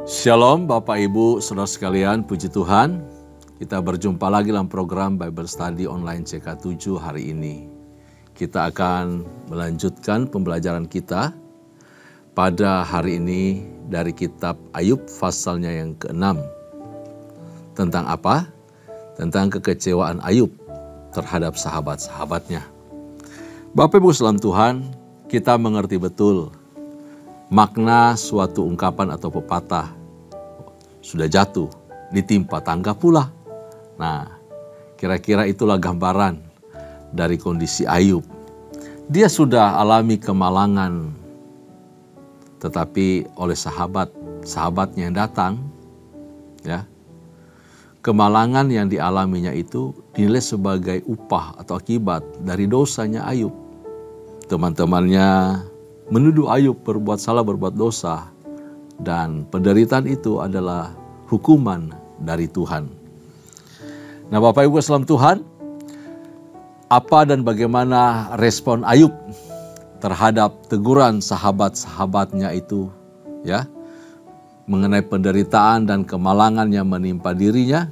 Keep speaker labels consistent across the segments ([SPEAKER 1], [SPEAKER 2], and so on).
[SPEAKER 1] Shalom Bapak Ibu Saudara sekalian, puji Tuhan. Kita berjumpa lagi dalam program Bible Study Online CK7 hari ini. Kita akan melanjutkan pembelajaran kita pada hari ini dari kitab Ayub pasalnya yang ke-6. Tentang apa? Tentang kekecewaan Ayub terhadap sahabat-sahabatnya. Bapak Ibu salam Tuhan, kita mengerti betul makna suatu ungkapan atau pepatah, sudah jatuh, ditimpa tangga pula. Nah, kira-kira itulah gambaran dari kondisi Ayub. Dia sudah alami kemalangan, tetapi oleh sahabatnya yang datang, ya, kemalangan yang dialaminya itu dinilai sebagai upah atau akibat dari dosanya Ayub. Teman-temannya menuduh Ayub berbuat salah, berbuat dosa, dan penderitaan itu adalah hukuman dari Tuhan. Nah, Bapak Ibu salam Tuhan, apa dan bagaimana respon Ayub terhadap teguran sahabat-sahabatnya itu, ya, mengenai penderitaan dan kemalangan yang menimpa dirinya?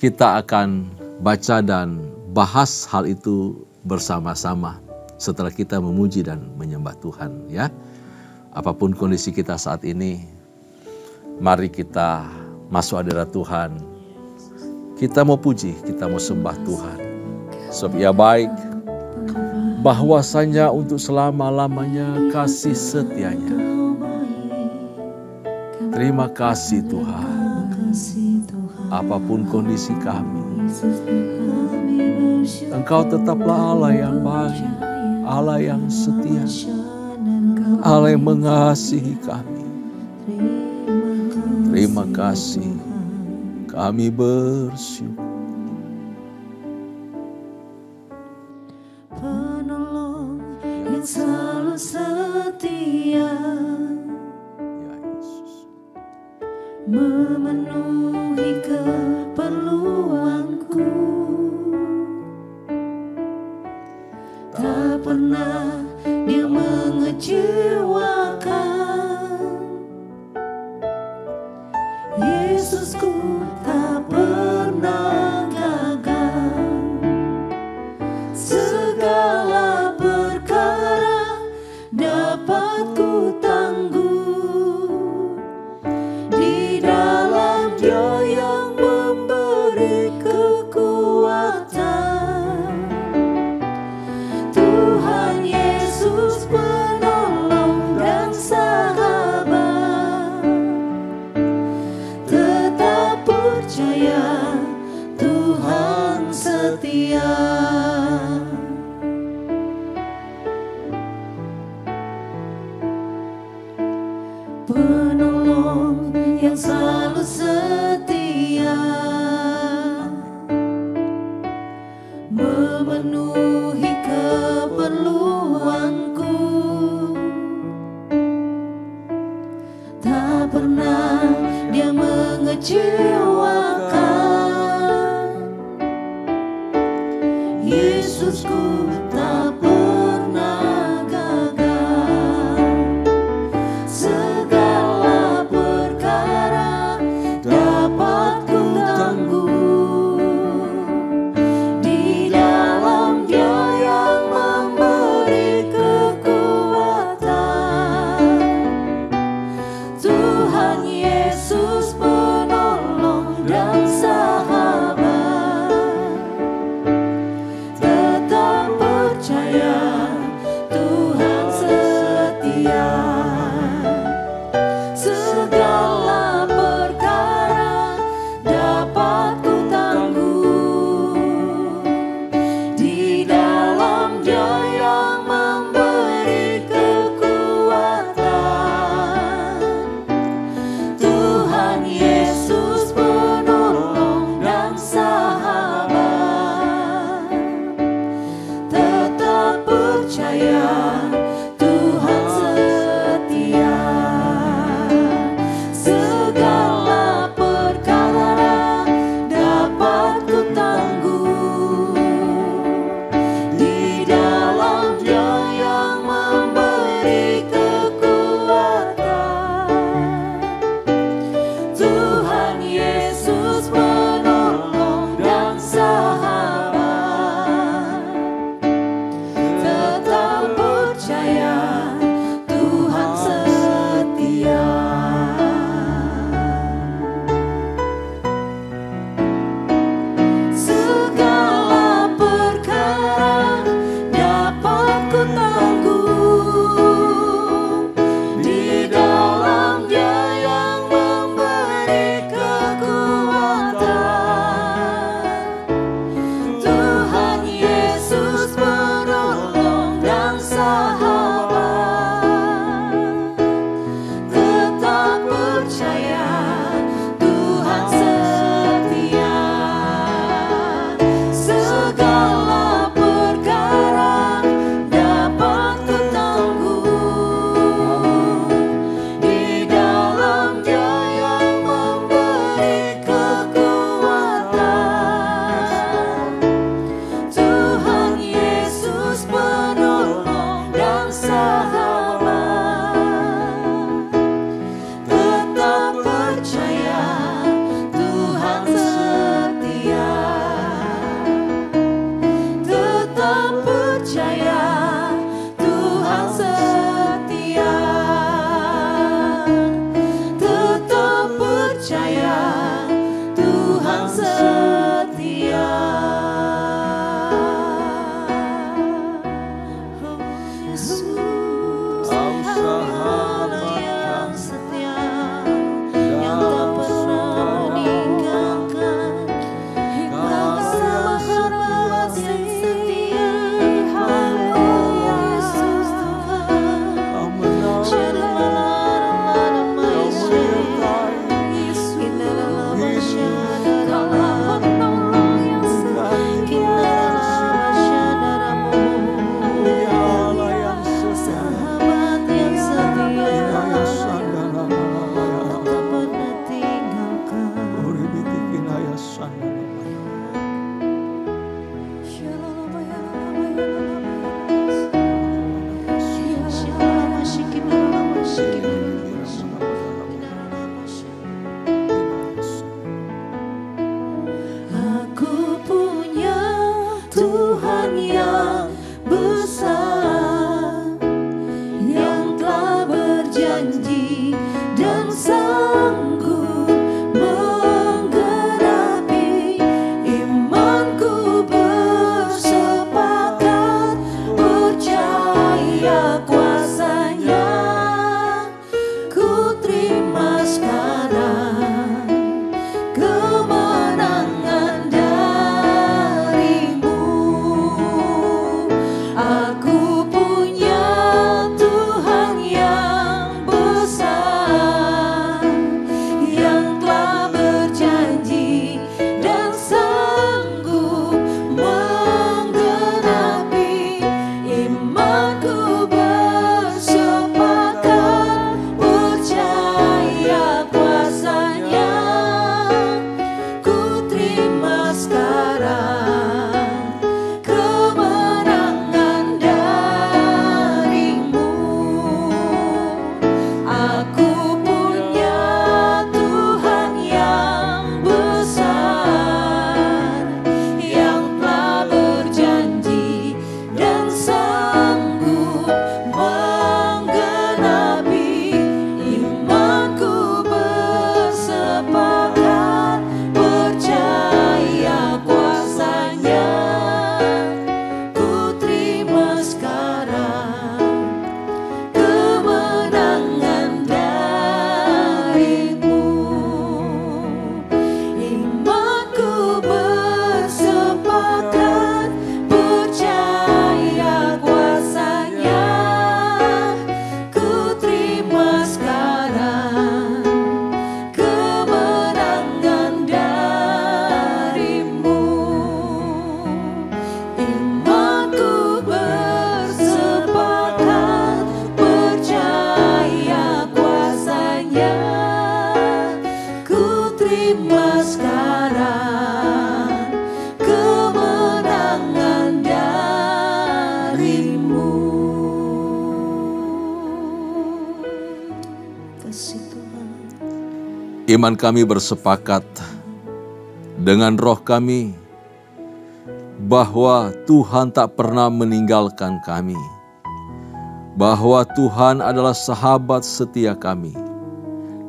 [SPEAKER 1] Kita akan baca dan bahas hal itu bersama-sama setelah kita memuji dan menyembah Tuhan, ya. Apapun kondisi kita saat ini, mari kita masuk hadirat Tuhan. Kita mau puji, kita mau sembah Tuhan. Sebab Ia baik, bahwasanya untuk selama-lamanya kasih setianya. Terima kasih Tuhan. Apapun kondisi kami, Engkau tetaplah Allah yang baik, Allah yang setia, Allah yang mengasihi kami. Terima kasih, kami bersyukur.
[SPEAKER 2] Penolong yang selalu setia,
[SPEAKER 1] Ya Yesus.
[SPEAKER 2] memenuhi keperluanku. Tak pernah Dia mengecewakan. Yesusku tak pernah gagal. Segala perkara dapat ku tanggung di dalam Dia yang memberi kekuatan. Tuhan Yesus penolong dan sahabat, tetap percaya Tuhan setia. Penolong yang selalu setia, memenuhi keperluanku. Tak pernah Dia mengecewakan. Yesusku tak pernah gagal. Segala perkara dapat ku tanggung di dalam Dia yang memberi kekuatan. Tuhan Yesus penolong dan sahabat, tetap sanggup menggenapi imanku bersepakat percaya kuasa-Nya. Ku terima sekarang kemenangan dari-Mu. Aku punya Tuhan yang besar, yang telah berjanji dan sanggup menggenapi imanku bersepakat percaya kuasa-Nya. Ku terima sekarang kemenangan dari-Mu. Aku punya Tuhan yang besar, yang telah berjanji dan sanggup menggenapi imanku bersepakat percaya kuasa-Nya. Ku terima sekarang kemenangan dari-Mu. Imanku bersepakat percaya kuasa-Nya. Ku terima sekarang kemenangan dari-Mu. Imanku bersepakat percaya kuasa-Nya. Ku terima sekarang kemenangan dari-Mu. Kasih Tuhan.
[SPEAKER 1] Iman kami bersepakat dengan roh kami bahwa Tuhan tak pernah meninggalkan kami, bahwa Tuhan adalah sahabat setia kami.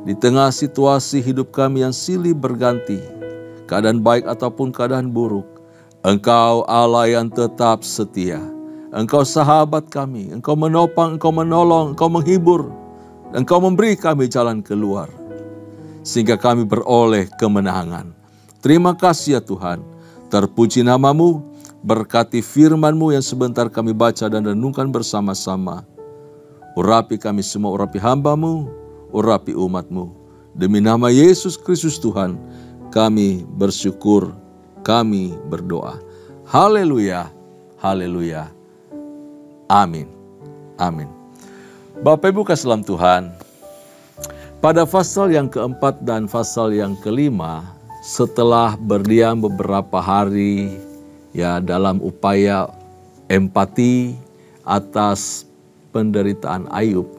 [SPEAKER 1] Di tengah situasi hidup kami yang silih berganti, keadaan baik ataupun keadaan buruk, Engkau Allah yang tetap setia. Engkau sahabat kami, Engkau menopang, Engkau menolong, Engkau menghibur, Engkau memberi kami jalan keluar, sehingga kami beroleh kemenangan. Terima kasih ya Tuhan, terpuji nama-Mu, berkati firman-Mu yang sebentar kami baca dan renungkan bersama-sama. Urapi kami semua, urapi hamba-Mu, urapi umat-Mu. Demi nama Yesus Kristus Tuhan, kami bersyukur, kami berdoa. Haleluya, haleluya, amin, amin. Bapak Ibu kasih dalam Tuhan, pada pasal yang keempat dan pasal yang kelima, setelah berdiam beberapa hari ya dalam upaya empati atas penderitaan Ayub,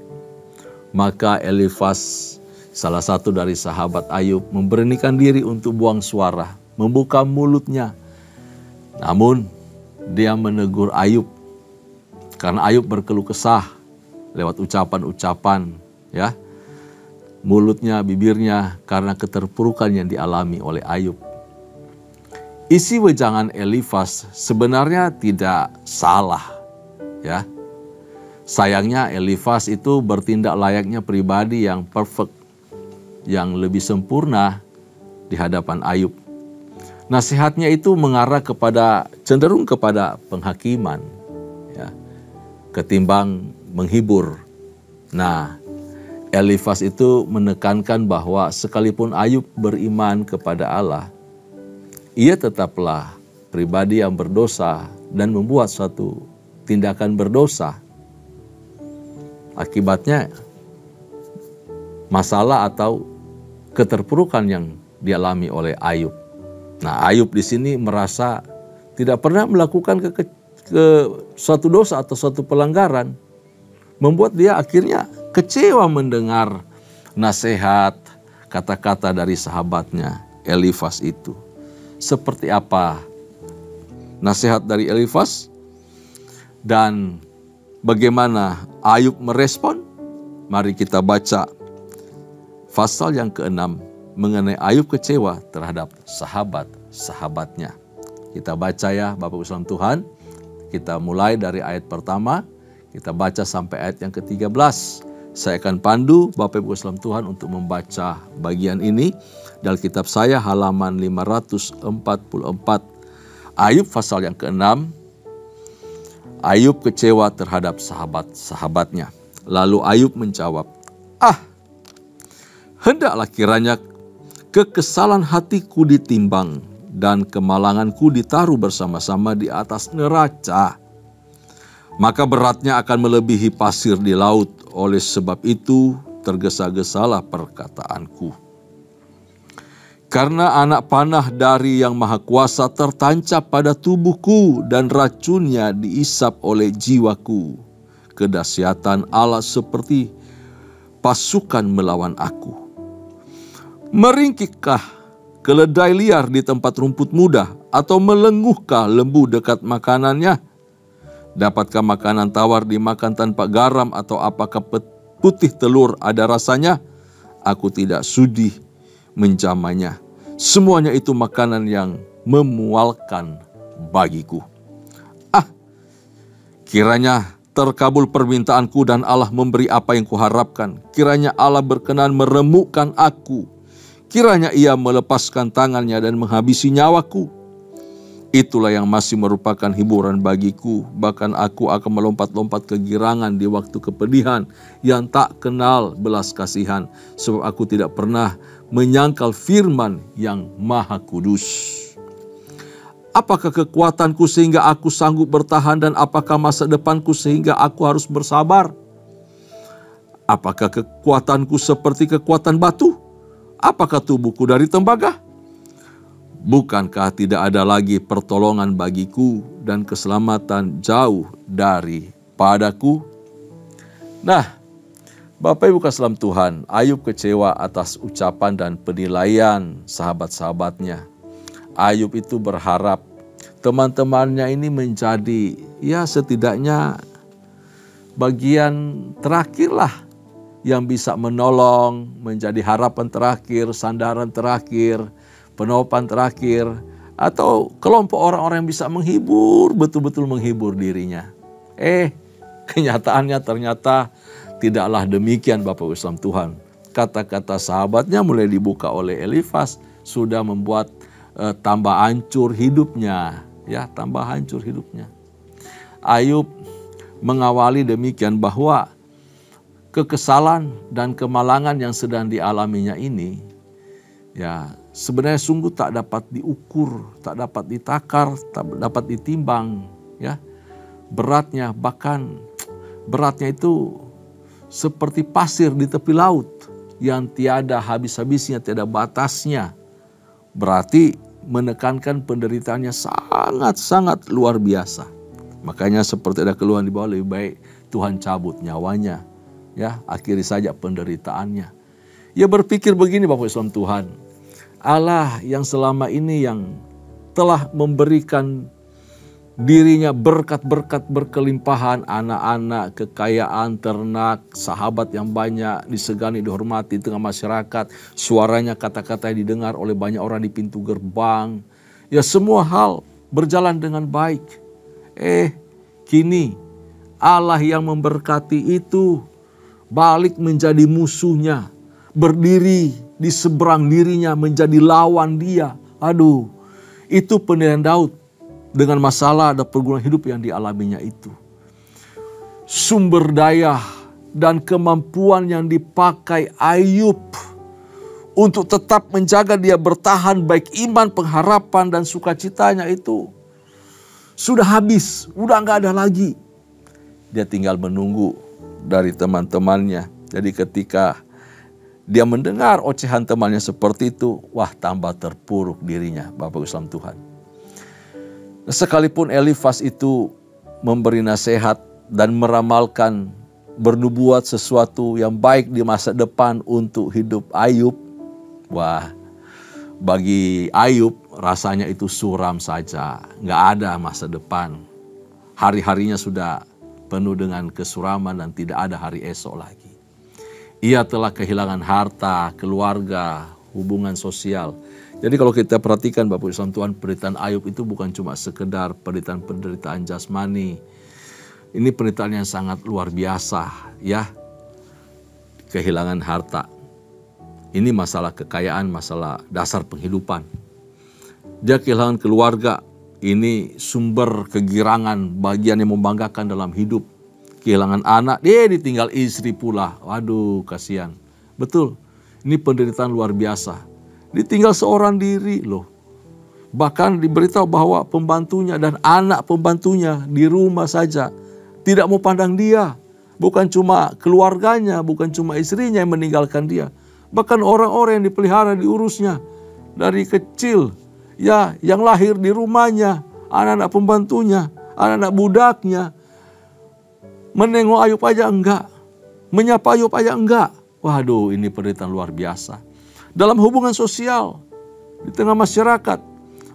[SPEAKER 1] maka Elifas, salah satu dari sahabat Ayub, memberanikan diri untuk buang suara, membuka mulutnya. Namun dia menegur Ayub karena Ayub berkeluh kesah lewat ucapan-ucapan, ya, mulutnya, bibirnya, karena keterpurukan yang dialami oleh Ayub. Isi wejangan Elifas sebenarnya tidak salah, ya. Sayangnya Elifas itu bertindak layaknya pribadi yang perfect, yang lebih sempurna di hadapan Ayub. Nasihatnya itu mengarah cenderung kepada penghakiman, ya, ketimbang menghibur. Nah, Elifas itu menekankan bahwa sekalipun Ayub beriman kepada Allah, ia tetaplah pribadi yang berdosa dan membuat suatu tindakan berdosa. Akibatnya masalah atau keterpurukan yang dialami oleh Ayub. Nah, Ayub di sini merasa tidak pernah melakukan suatu dosa atau suatu pelanggaran, membuat dia akhirnya kecewa mendengar nasihat, kata-kata dari sahabatnya Elifas itu. Seperti apa nasihat dari Elifas dan bagaimana Ayub merespon? Mari kita baca pasal yang ke-6 mengenai Ayub kecewa terhadap sahabat-sahabatnya. Kita baca ya Bapak Ibu saudara Tuhan. Kita mulai dari ayat pertama, kita baca sampai ayat yang ke-13. Saya akan pandu Bapak Ibu saudara Tuhan untuk membaca bagian ini dari kitab saya halaman 544. Ayub pasal yang ke-6. Ayub kecewa terhadap sahabat-sahabatnya. Lalu Ayub menjawab, hendaklah kiranya kekesalan hatiku ditimbang dan kemalanganku ditaruh bersama-sama di atas neraca. Maka beratnya akan melebihi pasir di laut. Oleh sebab itu tergesa-gesalah perkataanku. Karena anak panah dari Yang Maha Kuasa tertancap pada tubuhku dan racunnya diisap oleh jiwaku. Kedahsyatan Allah seperti pasukan melawan aku. Meringkikkah keledai liar di tempat rumput muda, atau melenguhkah lembu dekat makanannya? Dapatkah makanan tawar dimakan tanpa garam, atau apakah putih telur ada rasanya? Aku tidak sudi menjamanya. Semuanya itu makanan yang memualkan bagiku. Kiranya terkabul permintaanku dan Allah memberi apa yang kuharapkan. Kiranya Allah berkenan meremukkan aku. Kiranya Ia melepaskan tangannya dan menghabisi nyawaku. Itulah yang masih merupakan hiburan bagiku. Bahkan aku akan melompat-lompat kegirangan di waktu kepedihan yang tak kenal belas kasihan. Sebab aku tidak pernah menyangkal firman Yang Maha Kudus. Apakah kekuatanku sehingga aku sanggup bertahan, dan apakah masa depanku sehingga aku harus bersabar? Apakah kekuatanku seperti kekuatan batu? Apakah tubuhku dari tembaga? Bukankah tidak ada lagi pertolongan bagiku dan keselamatan jauh daripadaku? Nah, Bapak Ibu kasih dalam Tuhan, Ayub kecewa atas ucapan dan penilaian sahabat-sahabatnya. Ayub itu berharap teman-temannya ini menjadi ya setidaknya bagian terakhir lah yang bisa menolong, menjadi harapan terakhir, sandaran terakhir, penopan terakhir, atau kelompok orang-orang yang bisa menghibur, betul-betul menghibur dirinya. Kenyataannya ternyata tidaklah demikian Bapak Ibu saudara Tuhan. Kata-kata sahabatnya mulai dibuka oleh Elifas sudah membuat tambah hancur hidupnya, ya, tambah hancur hidupnya. Ayub mengawali demikian bahwa kekesalan dan kemalangan yang sedang dialaminya ini, ya, sebenarnya sungguh tak dapat diukur, tak dapat ditakar, tak dapat ditimbang, ya. Beratnya, bahkan beratnya itu seperti pasir di tepi laut yang tiada habis-habisnya, tiada batasnya. Berarti menekankan penderitaannya sangat-sangat luar biasa. Makanya seperti ada keluhan di bawah, lebih baik Tuhan cabut nyawanya, ya, akhiri saja penderitaannya. Ya, berpikir begini Bapak Ibu Tuhan, Allah yang selama ini yang telah memberikan dirinya berkat-berkat berkelimpahan, anak-anak, kekayaan, ternak, sahabat yang banyak, disegani, dihormati di tengah masyarakat, suaranya, kata-kata yang didengar oleh banyak orang di pintu gerbang. Ya, semua hal berjalan dengan baik. Kini Allah yang memberkati itu balik menjadi musuhnya, berdiri di seberang dirinya menjadi lawan dia. Aduh, itu penilaian Daud dengan masalah dan pergumulan hidup yang dialaminya itu. Sumber daya dan kemampuan yang dipakai Ayub untuk tetap menjaga dia bertahan, baik iman, pengharapan, dan sukacitanya itu sudah habis, udah nggak ada lagi. Dia tinggal menunggu dari teman-temannya. Jadi ketika dia mendengar ocehan temannya seperti itu, wah, tambah terpuruk dirinya, Bapak Ibu Tuhan. Sekalipun Elifas itu memberi nasihat dan meramalkan, bernubuat sesuatu yang baik di masa depan untuk hidup Ayub, wah, bagi Ayub rasanya itu suram saja, nggak ada masa depan. Hari-harinya sudah penuh dengan kesuraman dan tidak ada hari esok lagi. Ia telah kehilangan harta, keluarga, hubungan sosial. Jadi kalau kita perhatikan Bapak Islam Tuhan, penderitaan Ayub itu bukan cuma sekedar penderitaan jasmani. Ini penderitaan yang sangat luar biasa ya. Kehilangan harta. Ini masalah kekayaan, masalah dasar penghidupan. Dia kehilangan keluarga. Ini sumber kegirangan, bagian yang membanggakan dalam hidup. Kehilangan anak, dia ditinggal istri pula. Waduh, kasihan. Betul, ini penderitaan luar biasa. Ditinggal seorang diri loh. Bahkan diberitahu bahwa pembantunya dan anak pembantunya di rumah saja tidak mau pandang dia. Bukan cuma keluarganya, bukan cuma istrinya yang meninggalkan dia. Bahkan orang-orang yang dipelihara, diurusnya dari kecil. Ya, yang lahir di rumahnya, anak-anak pembantunya, anak-anak budaknya. Menengok Ayub aja enggak. Menyapa Ayub aja enggak. Waduh, ini penderitaan luar biasa. Dalam hubungan sosial, di tengah masyarakat.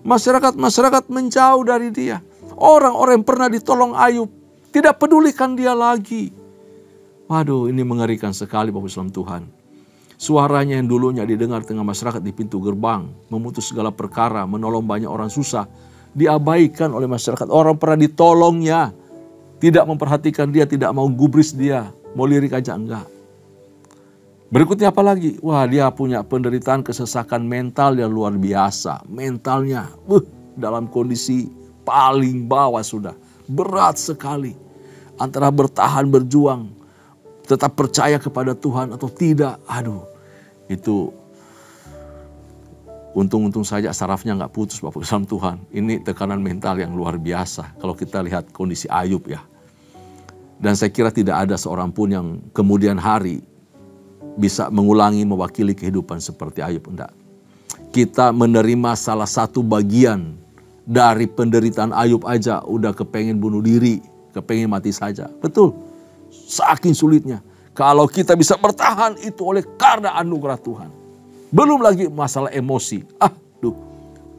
[SPEAKER 1] Masyarakat menjauh dari dia. Orang-orang yang pernah ditolong Ayub tidak pedulikan dia lagi. Waduh, ini mengerikan sekali Bapak Islam Tuhan. Suaranya yang dulunya didengar tengah masyarakat di pintu gerbang, memutus segala perkara, menolong banyak orang susah, diabaikan oleh masyarakat. Orang pernah ditolongnya, tidak memperhatikan dia, tidak mau gubris dia, mau lirik aja enggak. Berikutnya apa lagi? Wah, dia punya penderitaan kesesakan mental yang luar biasa. Mentalnya dalam kondisi paling bawah sudah. Berat sekali. Antara bertahan, berjuang, tetap percaya kepada Tuhan atau tidak. Aduh, itu untung-untung saja sarafnya nggak putus Bapak Islam Tuhan. Ini tekanan mental yang luar biasa kalau kita lihat kondisi Ayub ya. Dan saya kira tidak ada seorang pun yang kemudian hari bisa mengulangi, mewakili kehidupan seperti Ayub. Enggak. Kita menerima salah satu bagian dari penderitaan Ayub aja udah kepengen bunuh diri, kepengen mati saja. Betul, saking sulitnya. Kalau kita bisa bertahan itu oleh karena anugerah Tuhan. Belum lagi masalah emosi. Aduh,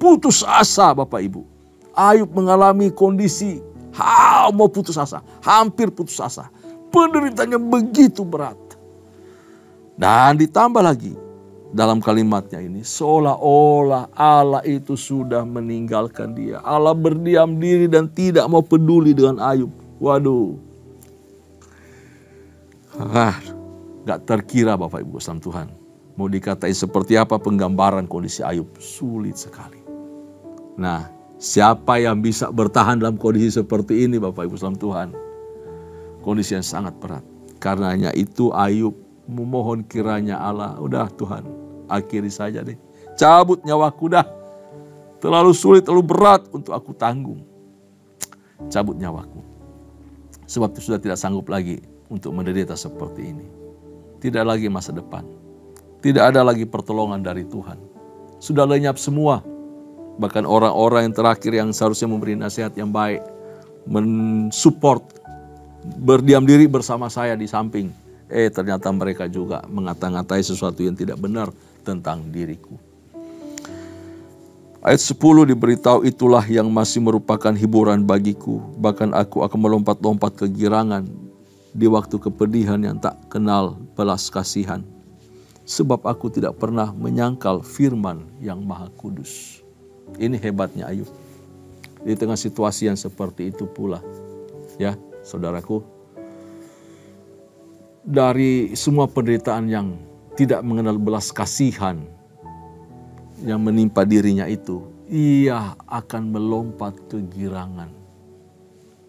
[SPEAKER 1] putus asa Bapak Ibu. Ayub mengalami kondisi mau putus asa, hampir putus asa. Penderitaannya begitu berat. Dan ditambah lagi dalam kalimatnya ini, seolah-olah Allah itu sudah meninggalkan dia. Allah berdiam diri dan tidak mau peduli dengan Ayub. Waduh. Gak terkira Bapak Ibu Islam Tuhan. Mau dikatai seperti apa penggambaran kondisi Ayub. Sulit sekali. Nah, siapa yang bisa bertahan dalam kondisi seperti ini Bapak Ibu Islam Tuhan? Kondisi yang sangat berat. Karenanya itu Ayub memohon kiranya Allah, udah Tuhan, akhiri saja deh. Cabut nyawaku dah. Terlalu sulit, terlalu berat untuk aku tanggung. Cabut nyawaku. Sebab itu sudah tidak sanggup lagi untuk menderita seperti ini. Tidak lagi masa depan. Tidak ada lagi pertolongan dari Tuhan. Sudah lenyap semua. Bahkan orang-orang yang terakhir yang seharusnya memberi nasihat yang baik, mensupport, berdiam diri bersama saya di samping. Ternyata mereka juga mengata-ngatai sesuatu yang tidak benar tentang diriku. Ayat 10 diberitahu, itulah yang masih merupakan hiburan bagiku. Bahkan aku akan melompat-lompat kegirangan di waktu kepedihan yang tak kenal belas kasihan. Sebab aku tidak pernah menyangkal firman yang maha kudus. Ini hebatnya Ayub. Di tengah situasi yang seperti itu pula. Ya, saudaraku. Dari semua penderitaan yang tidak mengenal belas kasihan yang menimpa dirinya itu, ia akan melompat kegirangan.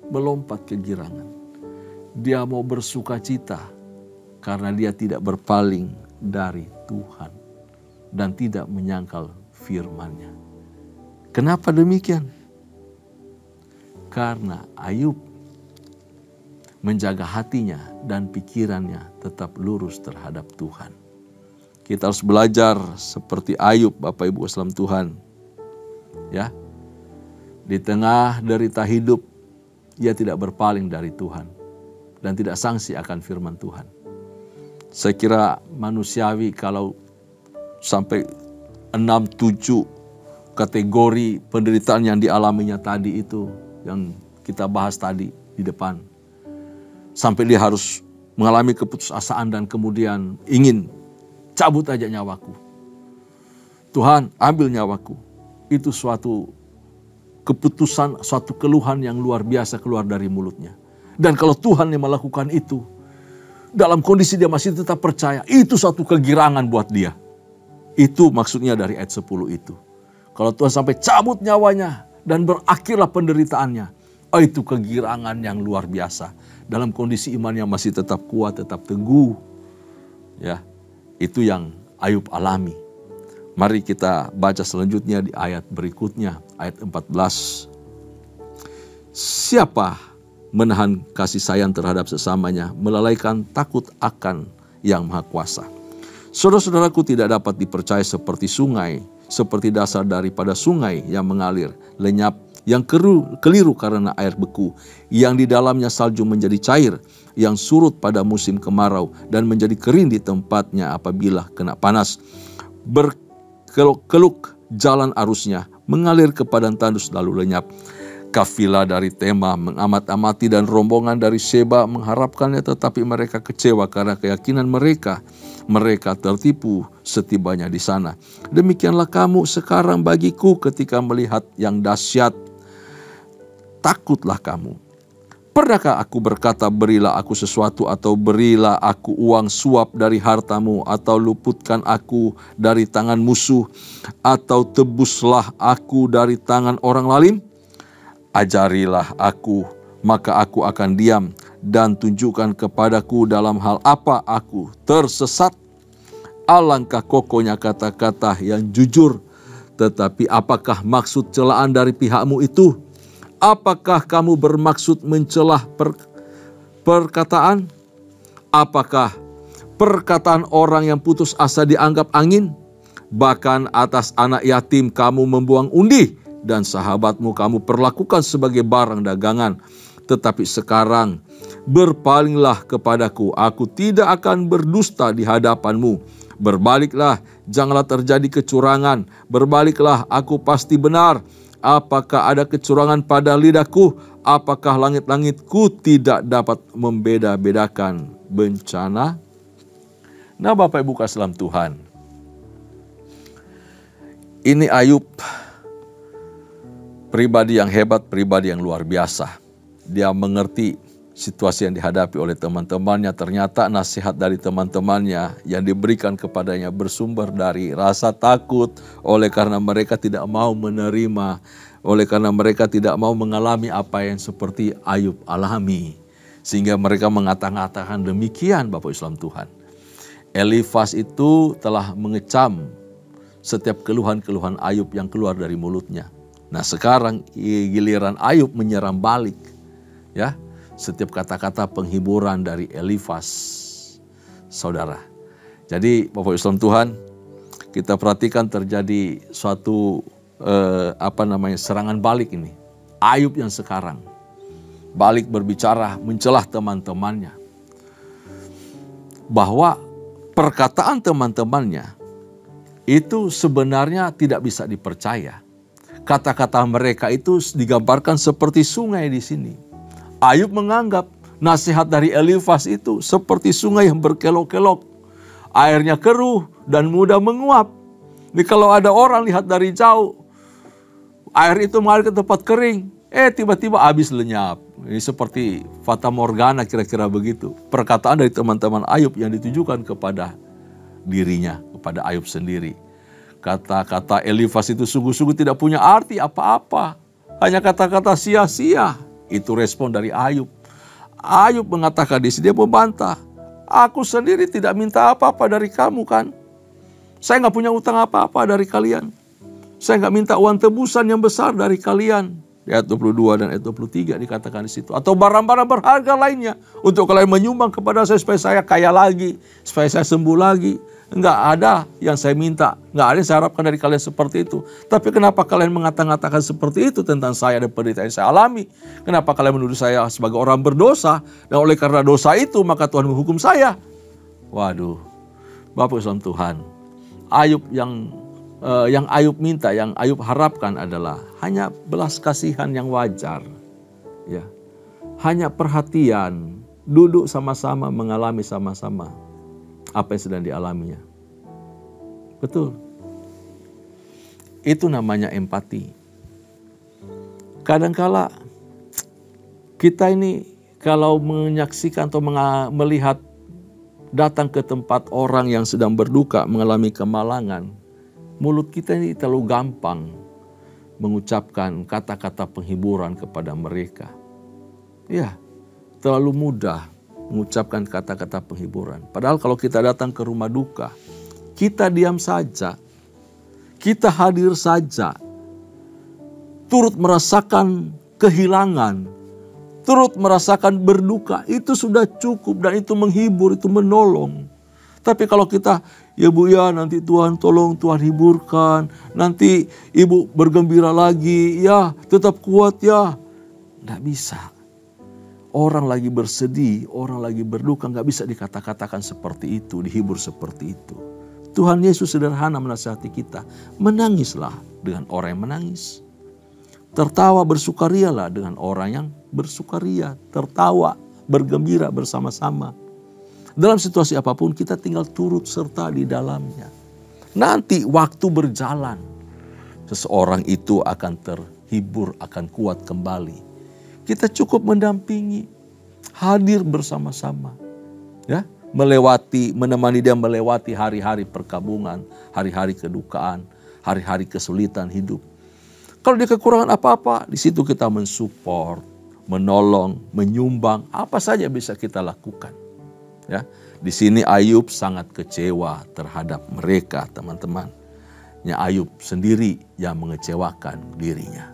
[SPEAKER 1] Melompat kegirangan. Dia mau bersuka cita karena dia tidak berpaling dari Tuhan dan tidak menyangkal firman-Nya. Kenapa demikian? Karena Ayub menjaga hatinya dan pikirannya tetap lurus terhadap Tuhan. Kita harus belajar seperti Ayub, Bapak Ibu Islam Tuhan. Ya, di tengah derita hidup, ia tidak berpaling dari Tuhan dan tidak sangsi akan firman Tuhan. Saya kira manusiawi kalau sampai 6-7 kategori penderitaan yang dialaminya tadi itu, yang kita bahas tadi di depan. Sampai dia harus mengalami keputusasaan dan kemudian ingin cabut aja nyawaku. Tuhan, ambil nyawaku. Itu suatu keputusan, suatu keluhan yang luar biasa keluar dari mulutnya. Dan kalau Tuhan yang melakukan itu, dalam kondisi dia masih tetap percaya, itu suatu kegirangan buat dia. Itu maksudnya dari ayat 10 itu. Kalau Tuhan sampai cabut nyawanya dan berakhirlah penderitaannya, itu kegirangan yang luar biasa. Dalam kondisi iman yang masih tetap kuat, tetap teguh. Ya, itu yang Ayub alami. Mari kita baca selanjutnya di ayat berikutnya, ayat 14. Siapa menahan kasih sayang terhadap sesamanya, melalaikan takut akan yang Maha Kuasa. Saudara-saudaraku, tidak dapat dipercaya seperti sungai, seperti dasar daripada sungai yang mengalir, lenyap, yang keliru karena air beku, yang di dalamnya salju menjadi cair, yang surut pada musim kemarau dan menjadi kering di tempatnya apabila kena panas. Berkeluk jalan arusnya, mengalir ke padang tandus lalu lenyap. Kafilah dari Tema mengamat-amati dan rombongan dari Sheba mengharapkannya, tetapi mereka kecewa karena keyakinan mereka. Mereka tertipu setibanya di sana. Demikianlah kamu sekarang bagiku ketika melihat yang dahsyat. Takutlah kamu. Pernahkah aku berkata, berilah aku sesuatu, atau berilah aku uang suap dari hartamu, atau luputkan aku dari tangan musuh, atau tebuslah aku dari tangan orang lalim? Ajarilah aku, maka aku akan diam, dan tunjukkan kepadaku dalam hal apa aku tersesat. Alangkah kokohnya kata-kata yang jujur, tetapi apakah maksud celaan dari pihakmu itu? Apakah kamu bermaksud mencelah perkataan? Apakah perkataan orang yang putus asa dianggap angin? Bahkan atas anak yatim kamu membuang undi, dan sahabatmu kamu perlakukan sebagai barang dagangan. Tetapi sekarang berpalinglah kepadaku, aku tidak akan berdusta di hadapanmu. Berbaliklah, janganlah terjadi kecurangan. Berbaliklah, aku pasti benar. Apakah ada kecurangan pada lidahku? Apakah langit-langitku tidak dapat membeda-bedakan bencana? Nah, Bapak Ibu kasih dalam Tuhan, ini Ayub, pribadi yang hebat, pribadi yang luar biasa. Dia mengerti situasi yang dihadapi oleh teman-temannya. Ternyata nasihat dari teman-temannya yang diberikan kepadanya bersumber dari rasa takut, oleh karena mereka tidak mau menerima, oleh karena mereka tidak mau mengalami apa yang seperti Ayub alami. Sehingga mereka mengatakan demikian, Bapak Islam Tuhan. Elifas itu telah mengecam setiap keluhan-keluhan Ayub yang keluar dari mulutnya. Nah, sekarang giliran Ayub menyerang balik, ya. Setiap kata-kata penghiburan dari Elifas, saudara. Jadi Bapak Islam Tuhan, kita perhatikan terjadi suatu serangan balik ini. Ayub yang sekarang balik berbicara, mencelah teman-temannya, bahwa perkataan teman-temannya itu sebenarnya tidak bisa dipercaya. Kata-kata mereka itu digambarkan seperti sungai di sini. Ayub menganggap nasihat dari Elifas itu seperti sungai yang berkelok-kelok. Airnya keruh dan mudah menguap. Jadi kalau ada orang lihat dari jauh, air itu mengalir ke tempat kering, tiba-tiba habis lenyap. Ini seperti fata morgana, kira-kira begitu. Perkataan dari teman-teman Ayub yang ditujukan kepada dirinya, kepada Ayub sendiri. Kata-kata Elifas itu sungguh-sungguh tidak punya arti apa-apa. Hanya kata-kata sia-sia. Itu respon dari Ayub. Ayub mengatakan di sini, dia membantah. Aku sendiri tidak minta apa-apa dari kamu kan. Saya nggak punya utang apa-apa dari kalian. Saya nggak minta uang tebusan yang besar dari kalian. Di ayat 22 dan ayat 23 dikatakan di situ. Atau barang-barang berharga lainnya. Untuk kalian menyumbang kepada saya supaya saya kaya lagi. Supaya saya sembuh lagi. Enggak ada yang saya minta, enggak ada yang saya harapkan dari kalian seperti itu. Tapi kenapa kalian mengatakan seperti itu tentang saya dan penderitaan yang saya alami? Kenapa kalian menuduh saya sebagai orang berdosa? Dan oleh karena dosa itu maka Tuhan menghukum saya. Waduh, Bapak Islam Tuhan, Ayub yang Ayub minta, yang Ayub harapkan adalah hanya belas kasihan yang wajar, ya, hanya perhatian, duduk sama-sama, mengalami sama-sama apa yang sedang dialaminya. Betul. Itu namanya empati. Kadangkala kita ini kalau menyaksikan atau melihat datang ke tempat orang yang sedang berduka, mengalami kemalangan, mulut kita ini terlalu gampang mengucapkan kata-kata penghiburan kepada mereka. Ya, terlalu mudah mengucapkan kata-kata penghiburan. Padahal kalau kita datang ke rumah duka, kita diam saja, kita hadir saja, turut merasakan kehilangan, turut merasakan berduka, itu sudah cukup dan itu menghibur, itu menolong. Tapi kalau kita, ya Bu ya nanti Tuhan tolong, Tuhan hiburkan, nanti Ibu bergembira lagi, ya tetap kuat ya. Nggak bisa. Orang lagi bersedih, orang lagi berduka, nggak bisa dikata-katakan seperti itu, dihibur seperti itu. Tuhan Yesus sederhana menasihati kita, menangislah dengan orang yang menangis. Tertawa bersukarialah dengan orang yang bersukaria. Tertawa, bergembira bersama-sama. Dalam situasi apapun kita tinggal turut serta di dalamnya. Nanti waktu berjalan, seseorang itu akan terhibur, akan kuat kembali. Kita cukup mendampingi, hadir bersama-sama. Ya, menemani dia melewati hari-hari perkabungan, hari-hari kedukaan, hari-hari kesulitan hidup. Kalau dia kekurangan apa-apa, di situ kita mensupport, menolong, menyumbang, apa saja bisa kita lakukan. Ya, di sini Ayub sangat kecewa terhadap mereka, teman-teman. Ya, Ayub sendiri yang mengecewakan dirinya.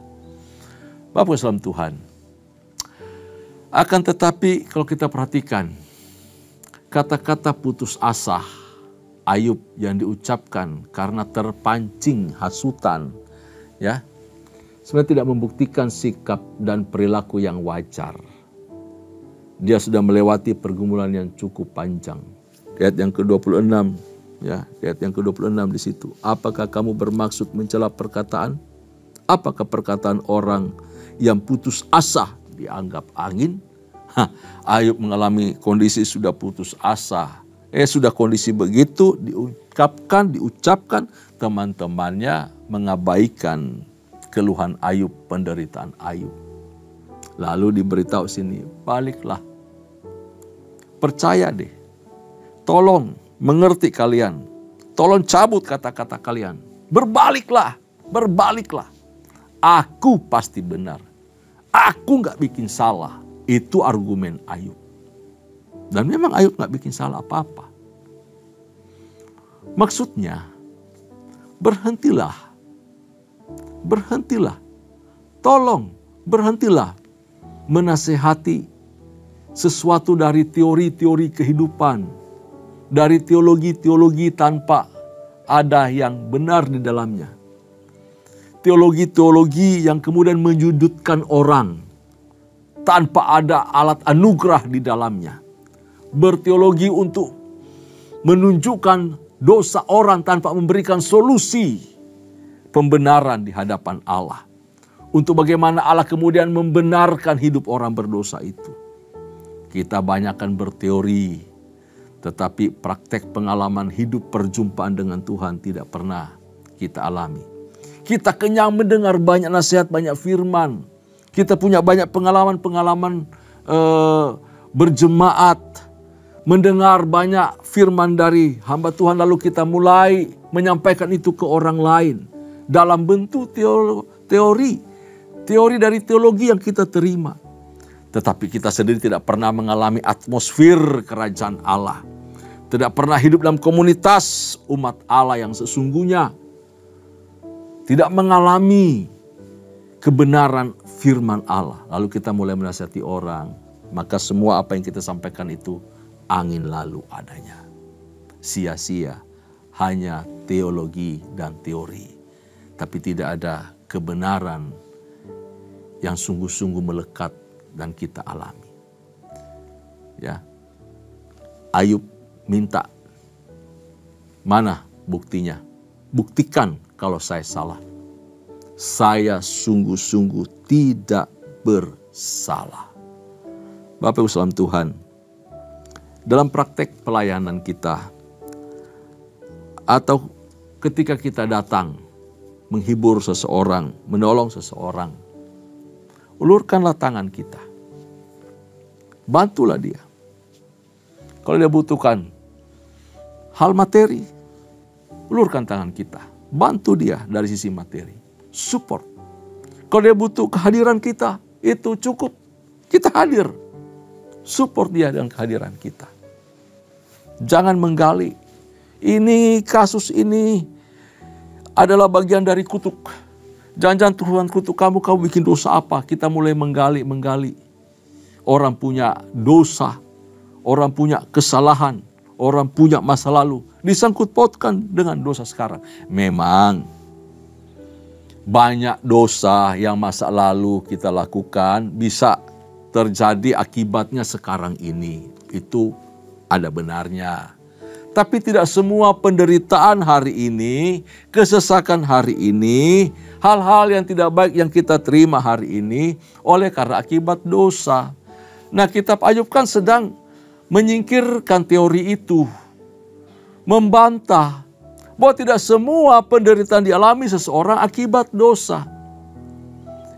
[SPEAKER 1] Bapak Salam Tuhan. Akan tetapi kalau kita perhatikan kata-kata putus asa Ayub yang diucapkan karena terpancing hasutan, ya, sebenarnya tidak membuktikan sikap dan perilaku yang wajar. Dia sudah melewati pergumulan yang cukup panjang. Ayat yang ke-26, ya, ayat yang ke-26 di situ. Apakah kamu bermaksud mencela perkataan? Apakah perkataan orang yang putus asa dianggap angin? Ayub mengalami kondisi sudah putus asa. Sudah kondisi begitu diucapkan, teman-temannya mengabaikan keluhan Ayub, penderitaan Ayub. Lalu diberitahu sini, baliklah. Percaya deh. Tolong mengerti kalian. Tolong cabut kata-kata kalian. Berbaliklah, berbaliklah. Aku pasti benar. Aku gak bikin salah. Itu argumen Ayub. Dan memang Ayub gak bikin salah apa-apa. Maksudnya, berhentilah. Berhentilah. Tolong, berhentilah menasehati sesuatu dari teori-teori kehidupan, dari teologi-teologi tanpa ada yang benar di dalamnya. Teologi-teologi yang kemudian menyudutkan orang tanpa ada alat anugerah di dalamnya. Berteologi untuk menunjukkan dosa orang tanpa memberikan solusi pembenaran di hadapan Allah. Untuk bagaimana Allah kemudian membenarkan hidup orang berdosa itu. Kita banyakkan berteori, tetapi praktek pengalaman hidup perjumpaan dengan Tuhan tidak pernah kita alami. Kita kenyang mendengar banyak nasihat, banyak firman. Kita punya banyak pengalaman-pengalaman berjemaat. Mendengar banyak firman dari hamba Tuhan, lalu kita mulai menyampaikan itu ke orang lain. Dalam bentuk teori dari teologi yang kita terima. Tetapi kita sendiri tidak pernah mengalami atmosfer kerajaan Allah. Tidak pernah hidup dalam komunitas umat Allah yang sesungguhnya. Tidak mengalami kebenaran firman Allah. Lalu kita mulai menasihati orang. Maka semua apa yang kita sampaikan itu angin lalu adanya. Sia-sia, hanya teologi dan teori. Tapi tidak ada kebenaran yang sungguh-sungguh melekat dan kita alami. Ya. Ayub minta, mana buktinya? Buktikan kalau saya salah. Saya sungguh-sungguh tidak bersalah. Bapak Ibu salam Tuhan, dalam praktek pelayanan kita, atau ketika kita datang menghibur seseorang, menolong seseorang, ulurkanlah tangan kita. Bantulah dia. Kalau dia butuhkan hal materi, ulurkan tangan kita. Bantu dia dari sisi materi. Support. Kalau dia butuh kehadiran kita, itu cukup. Kita hadir. Support dia dengan kehadiran kita. Jangan menggali. Ini kasus ini adalah bagian dari kutuk. Jangan-jangan Tuhan kutuk kamu bikin dosa apa? Kita mulai menggali. Orang punya dosa, orang punya kesalahan, orang punya masa lalu. Disangkut pautkan dengan dosa sekarang. Memang banyak dosa yang masa lalu kita lakukan bisa terjadi akibatnya sekarang ini. Itu ada benarnya. Tapi tidak semua penderitaan hari ini, kesesakan hari ini, hal-hal yang tidak baik yang kita terima hari ini oleh karena akibat dosa. Nah, kitab Ayub kan sedang menyingkirkan teori itu. Membantah bahwa tidak semua penderitaan dialami seseorang akibat dosa.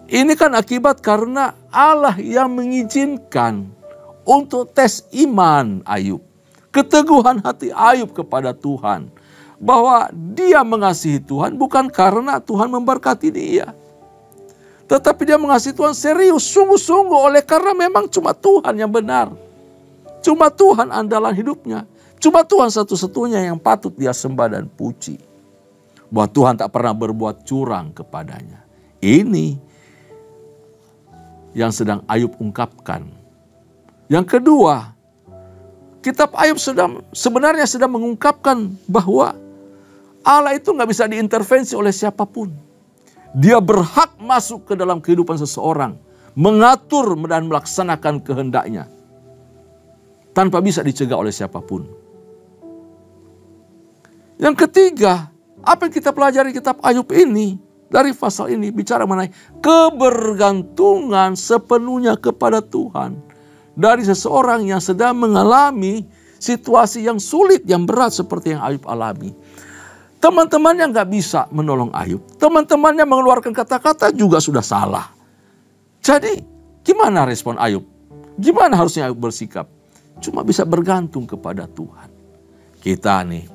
[SPEAKER 1] Ini kan akibat karena Allah yang mengizinkan untuk tes iman Ayub. Keteguhan hati Ayub kepada Tuhan. Bahwa dia mengasihi Tuhan bukan karena Tuhan memberkati dia. Tetapi dia mengasihi Tuhan serius, sungguh-sungguh oleh karena memang cuma Tuhan yang benar. Cuma Tuhan andalan hidupnya. Cuma Tuhan satu-satunya yang patut dia sembah dan puji. Bahwa Tuhan tak pernah berbuat curang kepadanya. Ini yang sedang Ayub ungkapkan. Yang kedua, kitab Ayub sebenarnya sedang mengungkapkan bahwa Allah itu nggak bisa diintervensi oleh siapapun. Dia berhak masuk ke dalam kehidupan seseorang, mengatur dan melaksanakan kehendaknya, tanpa bisa dicegah oleh siapapun. Yang ketiga, apa yang kita pelajari kitab Ayub ini, dari pasal ini bicara mengenai kebergantungan sepenuhnya kepada Tuhan. Dari seseorang yang sedang mengalami situasi yang sulit, yang berat seperti yang Ayub alami. Teman-temannya nggak bisa menolong Ayub. Teman-temannya mengeluarkan kata-kata juga sudah salah. Jadi gimana respon Ayub? Gimana harusnya Ayub bersikap? Cuma bisa bergantung kepada Tuhan. Kita nih,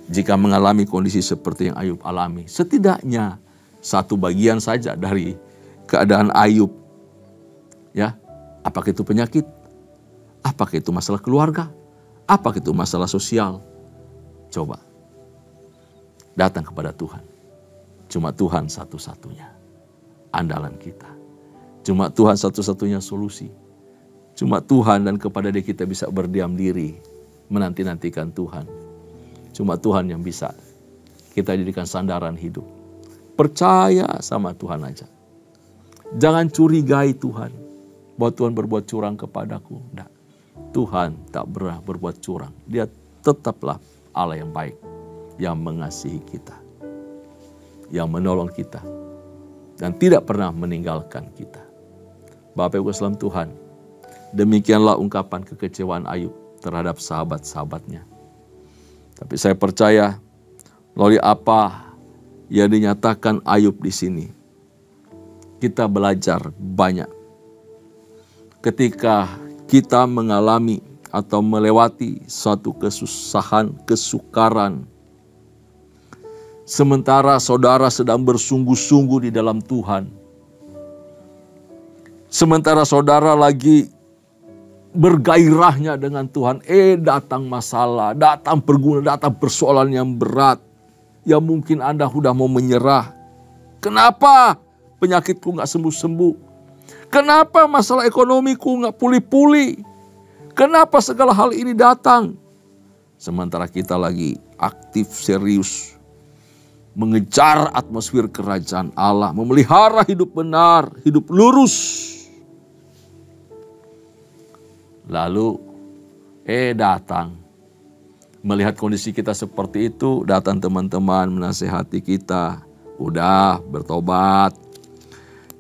[SPEAKER 1] jika mengalami kondisi seperti yang Ayub alami, setidaknya satu bagian saja dari keadaan Ayub. Ya. Apakah itu penyakit? Apakah itu masalah keluarga? Apakah itu masalah sosial? Coba datang kepada Tuhan. Cuma Tuhan satu-satunya andalan kita. Cuma Tuhan satu-satunya solusi. Cuma Tuhan dan kepada Dia kita bisa berdiam diri, menanti-nantikan Tuhan. Cuma Tuhan yang bisa kita jadikan sandaran hidup. Percaya sama Tuhan aja. Jangan curigai Tuhan. Bahwa Tuhan berbuat curang kepadaku. Nah, Tuhan tak pernah berbuat curang. Dia tetaplah Allah yang baik. Yang mengasihi kita. Yang menolong kita. Dan tidak pernah meninggalkan kita. Bapak Ibu sekalian Tuhan. Demikianlah ungkapan kekecewaan Ayub terhadap sahabat-sahabatnya. Tapi saya percaya melalui apa yang dinyatakan Ayub di sini. Kita belajar banyak. Ketika kita mengalami atau melewati suatu kesusahan, kesukaran. Sementara saudara sedang bersungguh-sungguh di dalam Tuhan. Sementara saudara lagi bergairahnya dengan Tuhan. Datang masalah, datang pergumulan, datang persoalan yang berat. Yang mungkin Anda sudah mau menyerah. Kenapa penyakitku gak sembuh-sembuh? Kenapa masalah ekonomiku gak pulih-pulih? Kenapa segala hal ini datang? Sementara kita lagi aktif, serius. Mengejar atmosfer kerajaan Allah. Memelihara hidup benar, hidup lurus. Lalu, datang. Melihat kondisi kita seperti itu, datang teman-teman menasehati kita. Udah, bertobat.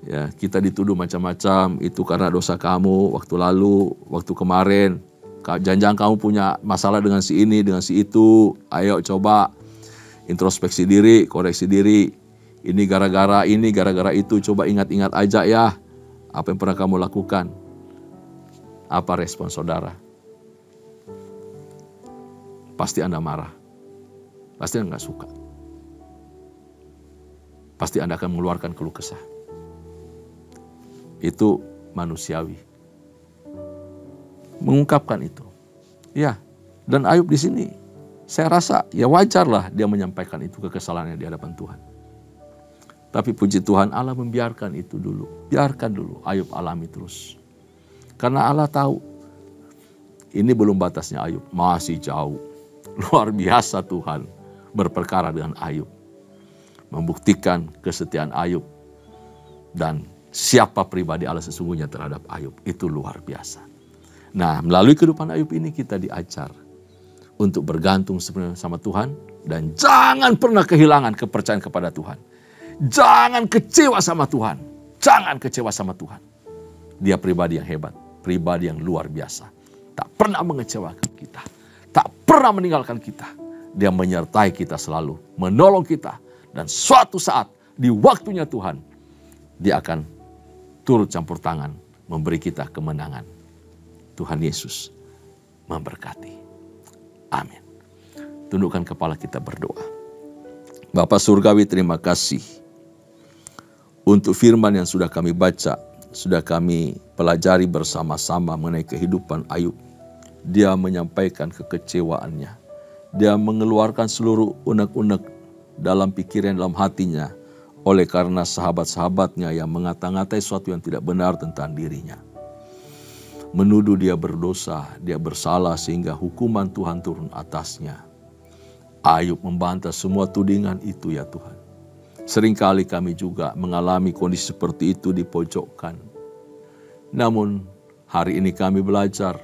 [SPEAKER 1] Ya, kita dituduh macam-macam, itu karena dosa kamu waktu lalu, waktu kemarin. jangan kamu punya masalah dengan si ini, dengan si itu. Ayo coba introspeksi diri, koreksi diri. Ini gara-gara ini, gara-gara itu. Coba ingat-ingat aja ya, apa yang pernah kamu lakukan. Apa respon saudara? Pasti Anda marah. Pasti Anda nggak suka. Pasti Anda akan mengeluarkan keluh kesah. Itu manusiawi. Mengungkapkan itu. Ya, dan Ayub di sini saya rasa ya wajarlah dia menyampaikan itu kekesalannya di hadapan Tuhan. Tapi puji Tuhan, Allah membiarkan itu dulu. Biarkan dulu Ayub alami terus. Karena Allah tahu ini belum batasnya Ayub, masih jauh. Luar biasa Tuhan berperkara dengan Ayub. Membuktikan kesetiaan Ayub dan siapa pribadi Allah sesungguhnya terhadap Ayub. Itu luar biasa. Nah, melalui kehidupan Ayub ini kita diajar untuk bergantung sepenuhnya sama Tuhan dan jangan pernah kehilangan kepercayaan kepada Tuhan. Jangan kecewa sama Tuhan. Jangan kecewa sama Tuhan. Dia pribadi yang hebat, pribadi yang luar biasa. Tak pernah mengecewakan kita, tak pernah meninggalkan kita. Dia menyertai kita selalu, menolong kita. Dan suatu saat di waktunya Tuhan, dia akan turut campur tangan memberi kita kemenangan. Tuhan Yesus memberkati. Amin. Tundukkan kepala kita berdoa. Bapa Surgawi, terima kasih untuk firman yang sudah kami baca, sudah kami pelajari bersama-sama mengenai kehidupan Ayub. Dia menyampaikan kekecewaannya. Dia mengeluarkan seluruh unek-unek dalam pikiran, dalam hatinya, oleh karena sahabat-sahabatnya yang mengata-ngatai sesuatu yang tidak benar tentang dirinya. Menuduh dia berdosa, dia bersalah sehingga hukuman Tuhan turun atasnya. Ayub membantah semua tudingan itu ya Tuhan. Seringkali kami juga mengalami kondisi seperti itu di pojokan. Namun hari ini kami belajar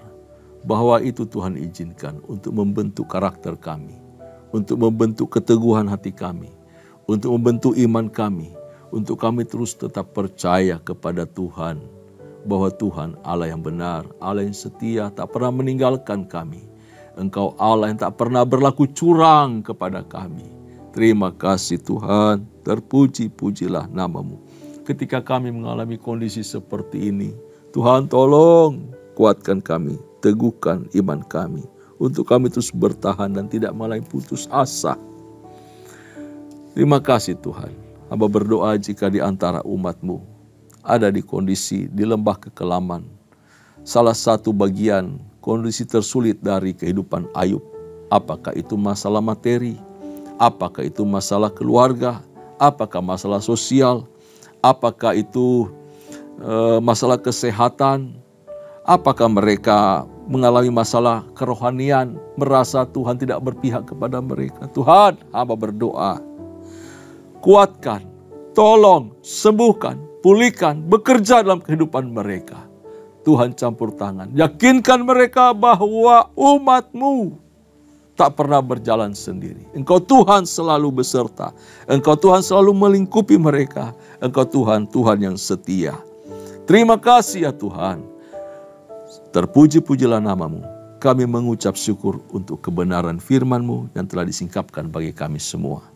[SPEAKER 1] bahwa itu Tuhan izinkan untuk membentuk karakter kami, untuk membentuk keteguhan hati kami, untuk membentuk iman kami, untuk kami terus tetap percaya kepada Tuhan, bahwa Tuhan Allah yang benar, Allah yang setia, tak pernah meninggalkan kami. Engkau Allah yang tak pernah berlaku curang kepada kami. Terima kasih Tuhan, terpuji-pujilah nama-Mu. Ketika kami mengalami kondisi seperti ini, Tuhan tolong kuatkan kami, teguhkan iman kami, untuk kami terus bertahan dan tidak mulai putus asa. Terima kasih Tuhan. Hamba berdoa jika di antara umat-Mu ada di kondisi di lembah kekelaman, salah satu bagian kondisi tersulit dari kehidupan Ayub, apakah itu masalah materi, apakah itu masalah keluarga, apakah masalah sosial, apakah itu masalah kesehatan, apakah mereka mengalami masalah kerohanian, merasa Tuhan tidak berpihak kepada mereka. Tuhan, hamba berdoa, kuatkan, tolong, sembuhkan, pulihkan, bekerja dalam kehidupan mereka. Tuhan campur tangan, yakinkan mereka bahwa umat-Mu tak pernah berjalan sendiri. Engkau Tuhan selalu beserta. Engkau Tuhan selalu melingkupi mereka. Engkau Tuhan, Tuhan yang setia. Terima kasih ya Tuhan. Terpuji-pujilah nama-Mu. Kami mengucap syukur untuk kebenaran firman-Mu yang telah disingkapkan bagi kami semua.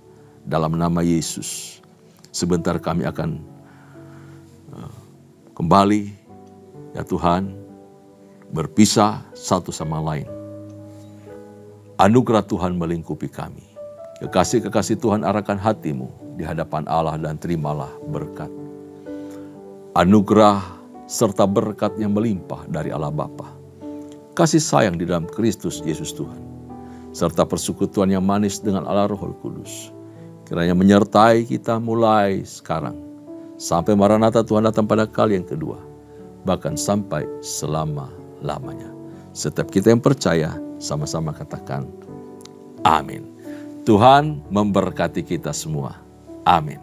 [SPEAKER 1] Dalam nama Yesus. Sebentar kami akan kembali ya Tuhan, berpisah satu sama lain. Anugerah Tuhan melingkupi kami. Kekasih-kekasih Tuhan arahkan hatimu di hadapan Allah dan terimalah berkat. Anugerah serta berkat yang melimpah dari Allah Bapa. Kasih sayang di dalam Kristus Yesus Tuhan. Serta persekutuan yang manis dengan Allah Roh Kudus. Kiranya menyertai kita mulai sekarang. Sampai Maranatha Tuhan datang pada kali yang kedua. Bahkan sampai selama-lamanya. Setiap kita yang percaya, sama-sama katakan, amin. Tuhan memberkati kita semua. Amin.